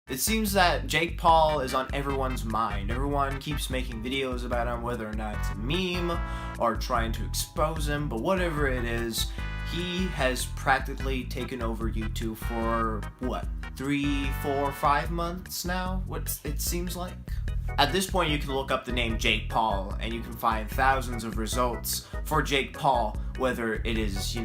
It seems that Jake Paul is on everyone's mind. Everyone keeps making videos about him, whether or not it's a meme or trying to expose him, but whatever it is, he has practically taken over YouTube for, what, 3, 4, 5 months now? What it seems like? At this point, you can look up the name Jake Paul, and you can find thousands of results for Jake Paul, whether it is,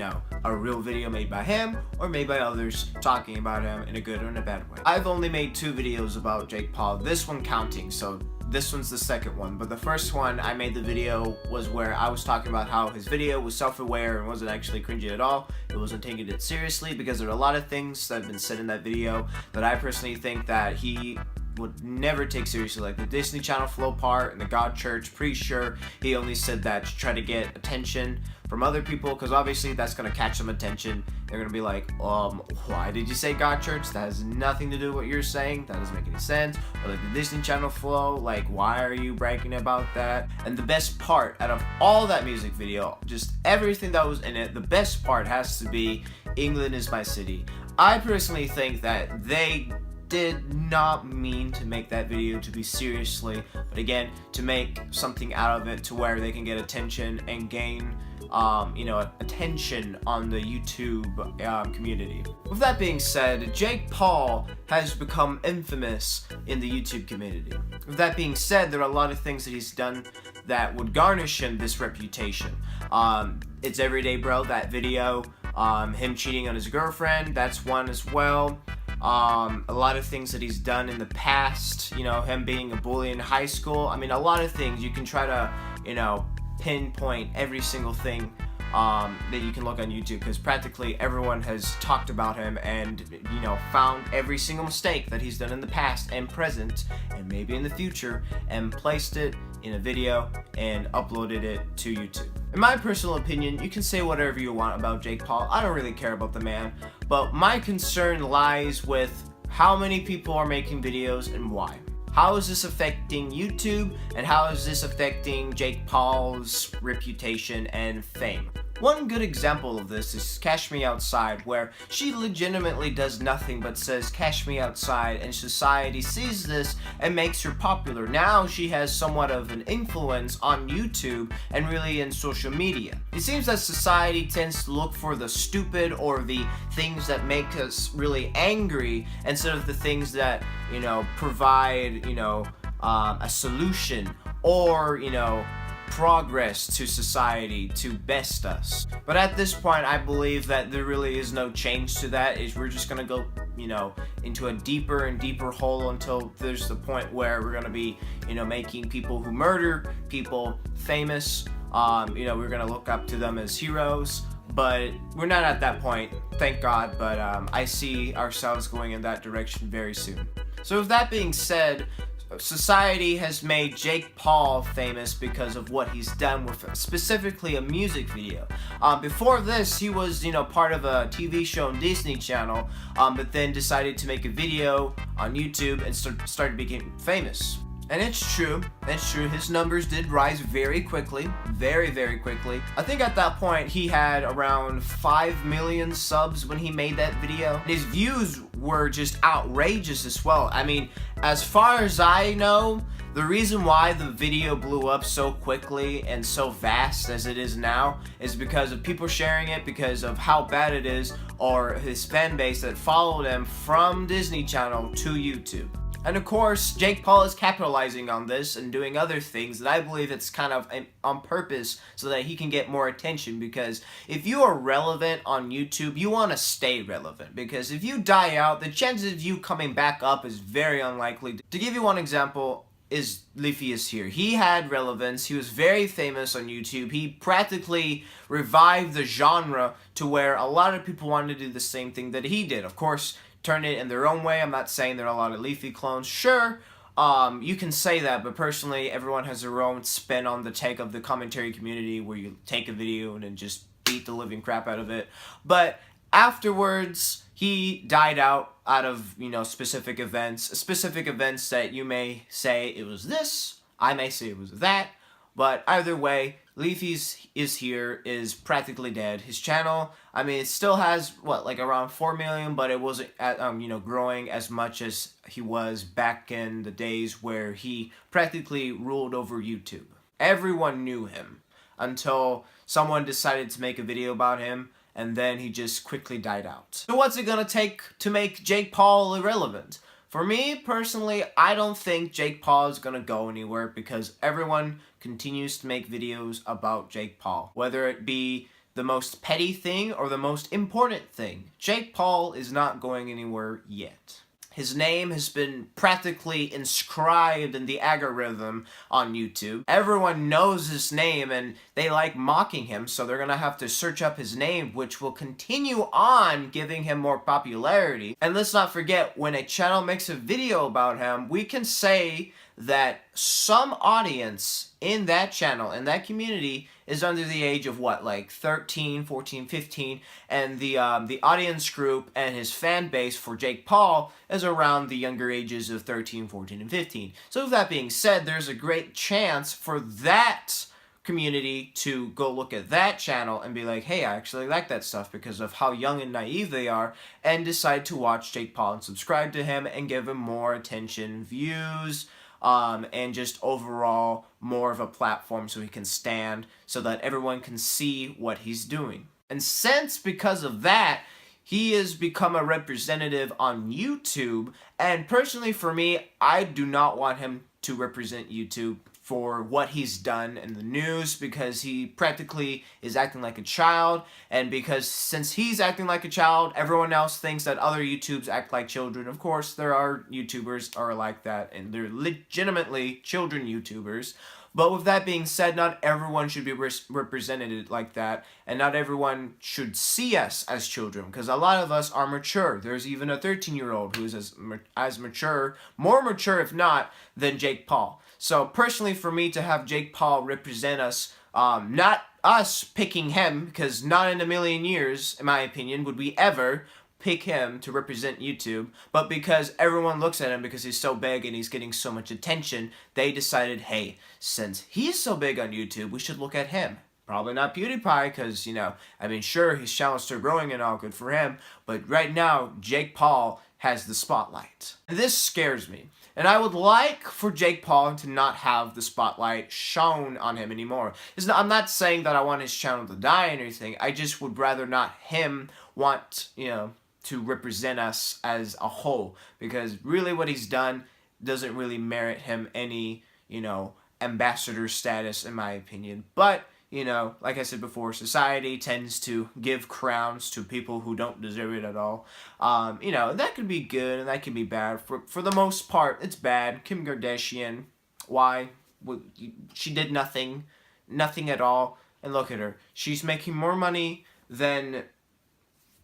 a real video made by him, or made by others talking about him in a good or in a bad way. I've only made 2 videos about Jake Paul, this one counting, so this one's the second one, but the first one I made the video was where I was talking about how his video was self-aware and wasn't actually cringy at all. It wasn't taking it seriously because there are a lot of things that have been said in that video that I personally think that he would never take seriously, like the Disney Channel flow part and the God Church. Pretty sure he only said that to try to get attention from other people, because obviously that's going to catch some attention. They're going to be like, why did you say God Church? That has nothing to do with what you're saying. That doesn't make any sense. Or like the Disney Channel flow, like why are you bragging about that? And the best part out of all that music video, just everything that was in it, the best part has to be England is my city. I personally think that they did not mean to make that video to be seriously, but again, to make something out of it to where they can get attention and gain attention on the YouTube community. With that being said, Jake Paul has become infamous in the YouTube community. With that being said, there are a lot of things that he's done that would garnish him this reputation. It's Everyday Bro, that video, him cheating on his girlfriend, that's one as well. A lot of things that he's done in the past, him being a bully in high school. I mean, a lot of things. You can try to, pinpoint every single thing that you can look on YouTube, because practically everyone has talked about him and, found every single mistake that he's done in the past and present and maybe in the future and placed it in a video and uploaded it to YouTube. In my personal opinion, you can say whatever you want about Jake Paul. I don't really care about the man, but my concern lies with how many people are making videos and why. How is this affecting YouTube, and how is this affecting Jake Paul's reputation and fame? One good example of this is Cash Me Outside, where she legitimately does nothing but says Cash Me Outside, and society sees this and makes her popular. Now she has somewhat of an influence on YouTube and really in social media. It seems that society tends to look for the stupid or the things that make us really angry instead of the things that, provide, a solution or, progress to society to best us. But at this point, I believe that there really is no change to that. We're just gonna go, into a deeper and deeper hole until there's the point where we're gonna be, making people who murder people famous. We're gonna look up to them as heroes. But we're not at that point, thank God, but I see ourselves going in that direction very soon. So with that being said, society has made Jake Paul famous because of what he's done with specifically a music video. Before this, he was, part of a TV show on Disney Channel, but then decided to make a video on YouTube and started becoming famous. And it's true, his numbers did rise very quickly, very, very quickly. I think at that point he had around 5 million subs when he made that video. His views were just outrageous as well. I mean, as far as I know, the reason why the video blew up so quickly and so vast as it is now is because of people sharing it, because of how bad it is, or his fan base that followed him from Disney Channel to YouTube. And of course, Jake Paul is capitalizing on this and doing other things that I believe it's kind of on purpose so that he can get more attention, because if you are relevant on YouTube, you want to stay relevant, because if you die out, the chances of you coming back up is very unlikely. To give you one example is Leafeus here. He had relevance, he was very famous on YouTube, he practically revived the genre to where a lot of people wanted to do the same thing that he did. Of course, turn it in their own way. I'm not saying there are a lot of Leafy clones. Sure, you can say that, but personally, everyone has their own spin on the take of the commentary community, where you take a video and then just beat the living crap out of it. But afterwards, he died out of, specific events that you may say it was this, I may say it was that, but either way, Leafy's is here is practically dead. His channel, I mean, it still has what, like around 4 million, but it wasn't at, growing as much as he was back in the days where he practically ruled over YouTube. Everyone knew him until someone decided to make a video about him, and then he just quickly died out. So what's it gonna take to make Jake Paul irrelevant? For me, personally, I don't think Jake Paul is gonna go anywhere because everyone continues to make videos about Jake Paul. Whether it be the most petty thing or the most important thing, Jake Paul is not going anywhere yet. His name has been practically inscribed in the algorithm on YouTube. Everyone knows his name and they like mocking him, so they're gonna have to search up his name, which will continue on giving him more popularity. And let's not forget, when a channel makes a video about him, we can say that some audience in that channel, in that community, is under the age of what, like 13, 14, 15, and the audience group and his fan base for Jake Paul is around the younger ages of 13, 14, and 15. So with that being said, there's a great chance for that community to go look at that channel and be like, hey, I actually like that stuff because of how young and naive they are, and decide to watch Jake Paul and subscribe to him and give him more attention, views, and just overall more of a platform so he can stand, so that everyone can see what he's doing. And since, because of that, he has become a representative on YouTube, and personally for me, I do not want him to represent YouTube for what he's done in the news, because he practically is acting like a child, and because since he's acting like a child, everyone else thinks that other YouTubers act like children. Of course, there are YouTubers are like that, and they're legitimately children YouTubers. But with that being said, not everyone should be represented like that, and not everyone should see us as children, because a lot of us are mature. There's even a 13-year-old who's as mature, more mature if not, than Jake Paul. So personally, for me to have Jake Paul represent us, not us picking him, because not in a million years, in my opinion, would we ever pick him to represent YouTube, but because everyone looks at him because he's so big and he's getting so much attention, they decided, hey, since he's so big on YouTube, we should look at him. Probably not PewDiePie, because, I mean, sure, his channel's still growing and all, good for him, but right now, Jake Paul has the spotlight. This scares me, and I would like for Jake Paul to not have the spotlight shown on him anymore. I'm not saying that I want his channel to die or anything, I just would rather not him want, to represent us as a whole, because really what he's done doesn't really merit him any, ambassador status, in my opinion. But, like I said before, society tends to give crowns to people who don't deserve it at all. That could be good and that could be bad. For the most part, it's bad. Kim Kardashian, why? She did nothing at all, and look at her. She's making more money than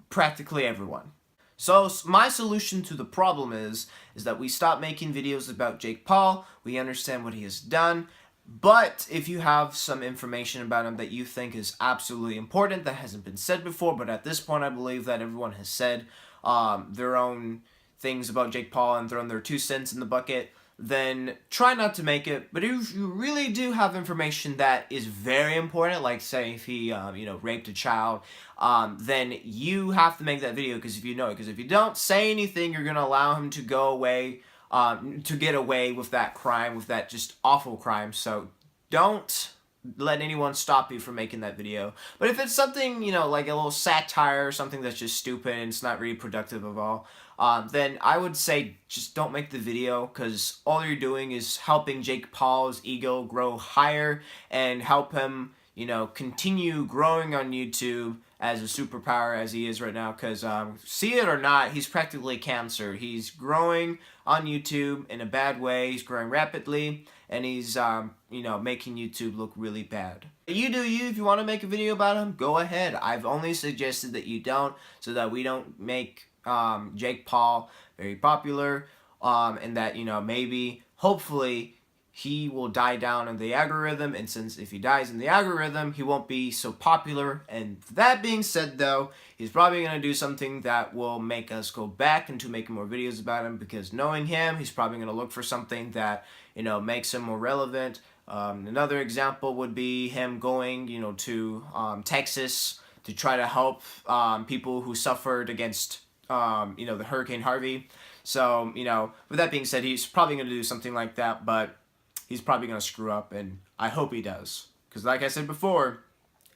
practically everyone. So my solution to the problem is that we stop making videos about Jake Paul, we understand what he has done, but if you have some information about him that you think is absolutely important that hasn't been said before, but at this point I believe that everyone has said their own things about Jake Paul and thrown their 2 cents in the bucket, then try not to make it. But if you really do have information that is very important, like say if he, raped a child, then you have to make that video, because if you know it. Because if you don't say anything, you're going to allow him to go away, to get away with that crime, with that just awful crime. So don't let anyone stop you from making that video. But if it's something, like a little satire or something that's just stupid and it's not really productive at all, then I would say just don't make the video, because all you're doing is helping Jake Paul's ego grow higher and help him, continue growing on YouTube as a superpower as he is right now, because see it or not, he's practically cancer. He's growing on YouTube in a bad way. He's growing rapidly, and he's making YouTube look really bad. You do you. If you want to make a video about him, go ahead. I've only suggested that you don't, so that we don't make Jake Paul very popular, and that maybe hopefully he will die down in the algorithm, and since if he dies in the algorithm, he won't be so popular. And that being said, though, he's probably going to do something that will make us go back into making more videos about him, because knowing him, he's probably going to look for something that, you know, makes him more relevant. Another example would be him going, you know, to Texas to try to help people who suffered against, you know, the Hurricane Harvey. So, you know, with that being said, he's probably going to do something like that, but he's probably going to screw up, and I hope he does. Because like I said before,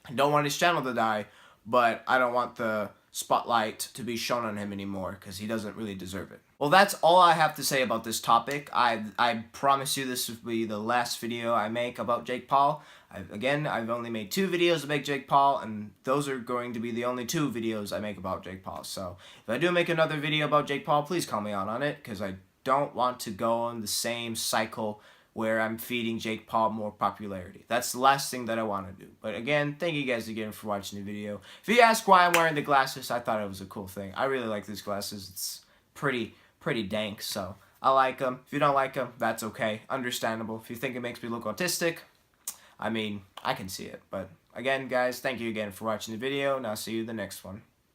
I don't want his channel to die, but I don't want the spotlight to be shown on him anymore, because he doesn't really deserve it. Well, that's all I have to say about this topic. I promise you this will be the last video I make about Jake Paul. I've only made 2 videos about Jake Paul, and those are going to be the only 2 videos I make about Jake Paul. So if I do make another video about Jake Paul, please call me on it, because I don't want to go on the same cycle where I'm feeding Jake Paul more popularity. That's the last thing that I want to do. But again, thank you guys again for watching the video. If you ask why I'm wearing the glasses, I thought it was a cool thing. I really like these glasses. It's pretty dank, so I like them. If you don't like them, that's okay. Understandable. If you think it makes me look autistic, I mean, I can see it. But again, guys, thank you again for watching the video, and I'll see you in the next one.